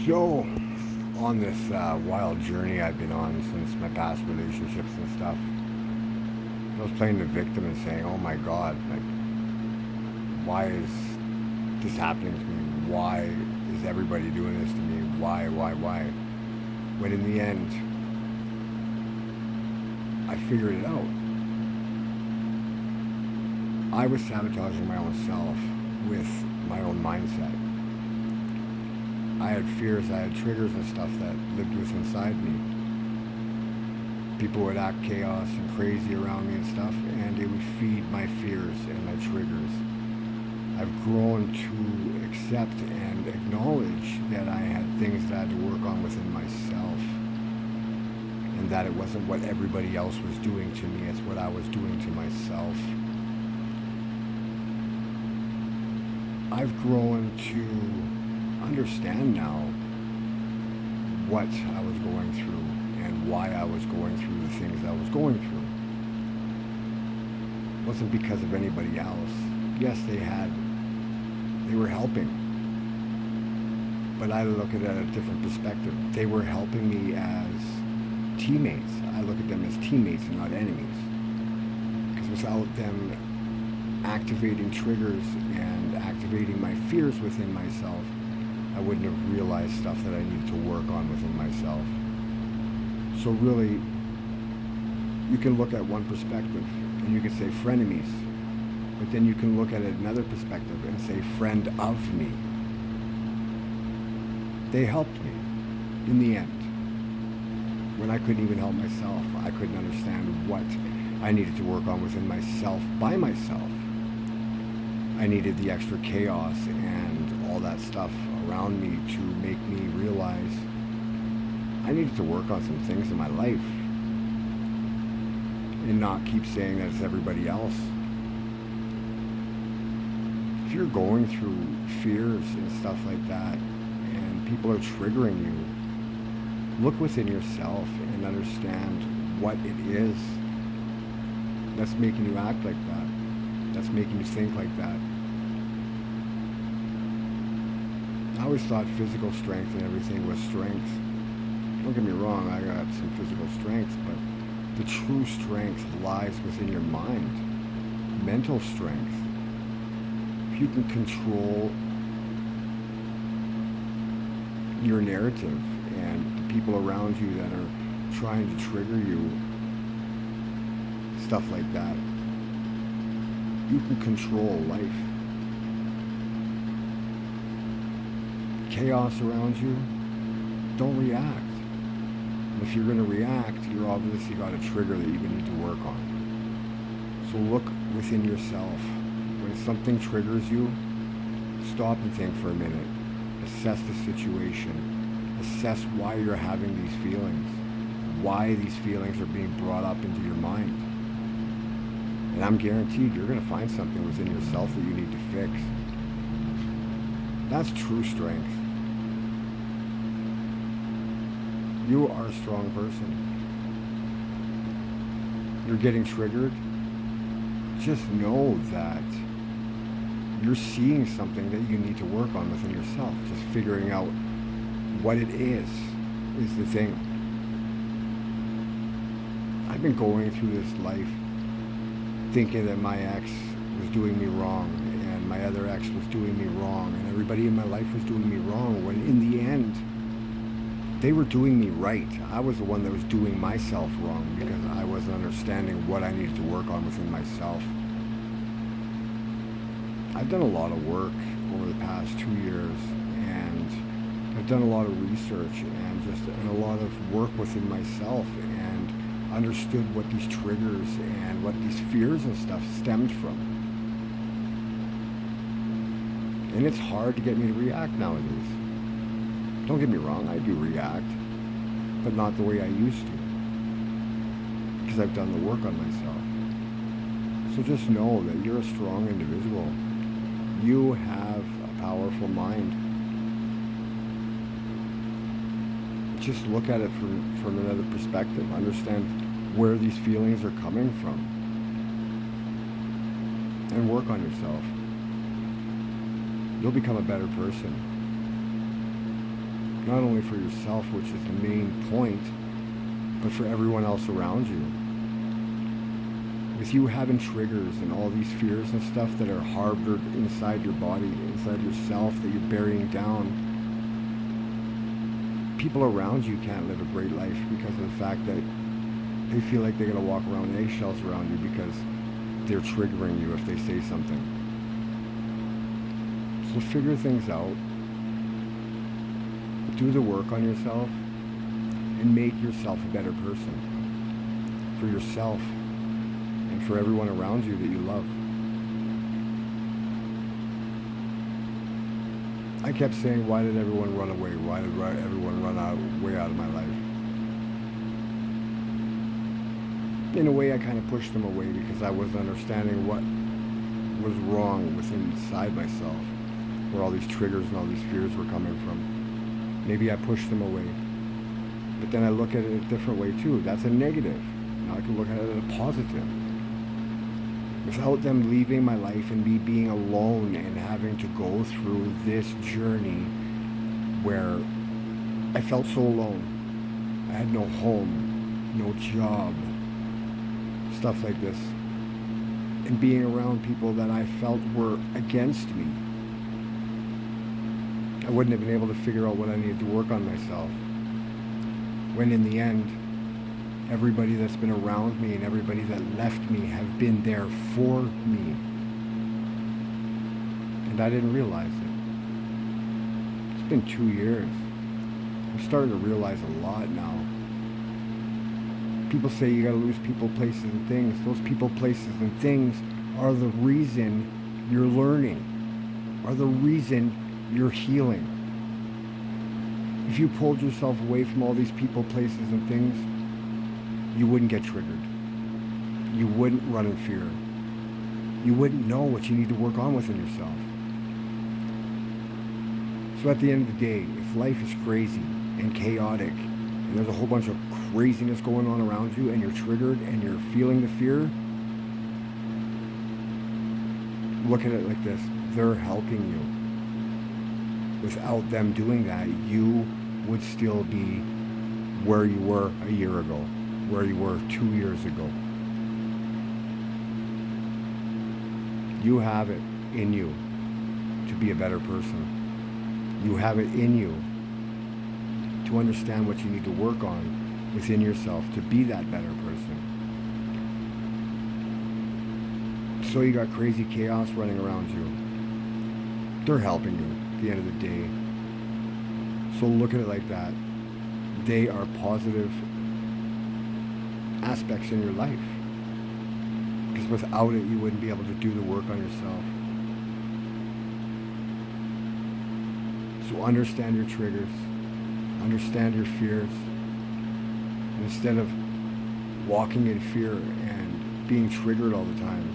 So, on this wild journey I've been on since my past relationships and stuff, I was playing the victim and saying, "Oh my God, like, why is this happening to me? Why is everybody doing this to me? Why?" When in the end, I figured it out. I was sabotaging my own self with my own mindset. I had fears, I had triggers and stuff that lived within inside me. People would act chaos and crazy around me and stuff, and it would feed my fears and my triggers. I've grown to accept and acknowledge that I had things that I had to work on within myself, and that it wasn't what everybody else was doing to me, it's what I was doing to myself. I've grown to understand now what I was going through and why I was going through the things I was going through. It wasn't because of anybody else. Yes, they were helping, but I look at it at a different perspective. They were helping me as teammates. I look at them as teammates and not enemies. Because without them activating triggers and activating my fears within myself, I wouldn't have realized stuff that I needed to work on within myself. So really, you can look at one perspective and you can say frenemies, but then you can look at it another perspective and say friend of me. They helped me in the end. When I couldn't even help myself, I couldn't understand what I needed to work on within myself by myself. I needed the extra chaos and all that stuff around me to make me realize I needed to work on some things in my life and not keep saying that it's everybody else. If you're going through fears and stuff like that and people are triggering you, look within yourself and understand what it is that's making you act like that, that's making you think like that. I always thought physical strength and everything was strength. Don't get me wrong, I got some physical strength, but the true strength lies within your mind. Mental strength. If you can control your narrative and the people around you that are trying to trigger you, stuff like that, you can control life. Chaos around you, don't react. If you're going to react, you're obviously got a trigger that you need to work on. So look within yourself. When something triggers you, stop and think for a minute. Assess the situation. Assess why you're having these feelings. Why these feelings are being brought up into your mind. And I'm guaranteed you're going to find something within yourself that you need to fix. That's true strength. You are a strong person. You're getting triggered. Just know that you're seeing something that you need to work on within yourself. Just figuring out what it is the thing. I've been going through this life thinking that my ex was doing me wrong and my other ex was doing me wrong and everybody in my life was doing me wrong, when in the end they were doing me right. I was the one that was doing myself wrong because I wasn't understanding what I needed to work on within myself. I've done a lot of work over the past 2 years, and I've done a lot of research and just a lot of work within myself and understood what these triggers and what these fears and stuff stemmed from. And it's hard to get me to react nowadays. Don't get me wrong, I do react, but not the way I used to, because I've done the work on myself. So just know that you're a strong individual. You have a powerful mind. Just look at it from another perspective. Understand where these feelings are coming from. And work on yourself. You'll become a better person. Not only for yourself, which is the main point, but for everyone else around you. With you having triggers and all these fears and stuff that are harbored inside your body, inside yourself, that you're burying down, people around you can't live a great life because of the fact that they feel like they're going to walk around eggshells around you because they're triggering you if they say something. So figure things out, do the work on yourself, and make yourself a better person for yourself and for everyone around you that you love. I kept saying, why did everyone run away? Why did everyone run way out of my life? In a way, I kind of pushed them away because I was understanding what was wrong within inside myself, where all these triggers and all these fears were coming from. Maybe I pushed them away. But then I look at it a different way too. That's a negative. Now I can look at it as a positive. Without them leaving my life and me being alone and having to go through this journey where I felt so alone. I had no home, no job, stuff like this. And being around people that I felt were against me. I wouldn't have been able to figure out what I needed to work on myself. When in the end, everybody that's been around me and everybody that left me have been there for me. And I didn't realize it. It's been 2 years. I'm starting to realize a lot now. People say you gotta lose people, places, and things. Those people, places, and things are the reason you're learning, are the reason you're healing. If you pulled yourself away from all these people, places, and things, you wouldn't get triggered. You wouldn't run in fear. You wouldn't know what you need to work on within yourself. So at the end of the day, if life is crazy and chaotic, and there's a whole bunch of craziness going on around you, and you're triggered and you're feeling the fear, look at it like this. They're helping you. Without them doing that, you would still be where you were a year ago, where you were 2 years ago. You have it in you to be a better person. You have it in you to understand what you need to work on within yourself to be that better person. So you got crazy chaos running around you. They're helping you at the end of the day. So look at it like that. They are positive aspects in your life. Because without it, you wouldn't be able to do the work on yourself. So understand your triggers. Understand your fears. Instead of walking in fear and being triggered all the time,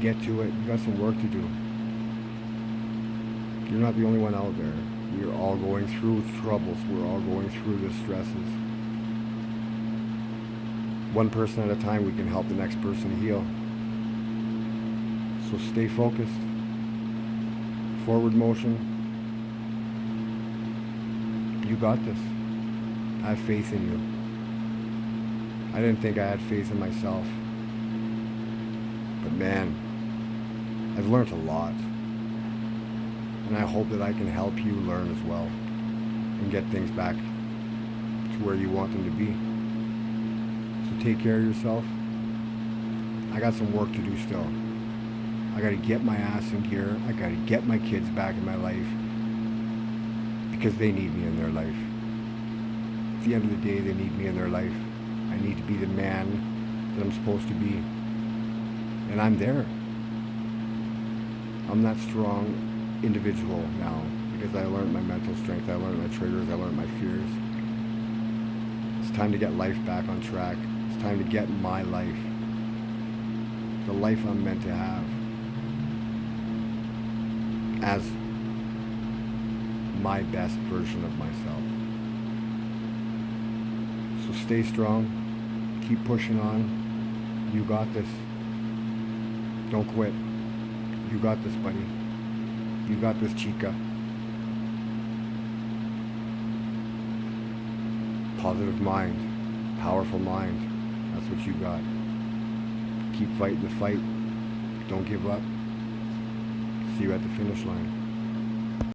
get to it. You got some work to do. You're not the only one out there. We're all going through troubles. We're all going through the stresses. One person at a time, we can help the next person heal. So stay focused. Forward motion. You got this. I have faith in you. I didn't think I had faith in myself. But man, I've learned a lot. And I hope that I can help you learn as well and get things back to where you want them to be. So take care of yourself. I got some work to do still. I got to get my ass in gear. I got to get my kids back in my life because they need me in their life. At the end of the day, they need me in their life. I need to be the man that I'm supposed to be. And I'm there. I'm that strong individual now because I learned my mental strength. I learned my triggers. I learned my fears. It's time to get life back on track. It's time to get my life. The life I'm meant to have. As my best version of myself. So stay strong. Keep pushing on. You got this. Don't quit. You got this, buddy. You got this, chica. Positive mind, powerful mind. That's what you got. Keep fighting the fight. Don't give up. See you at the finish line.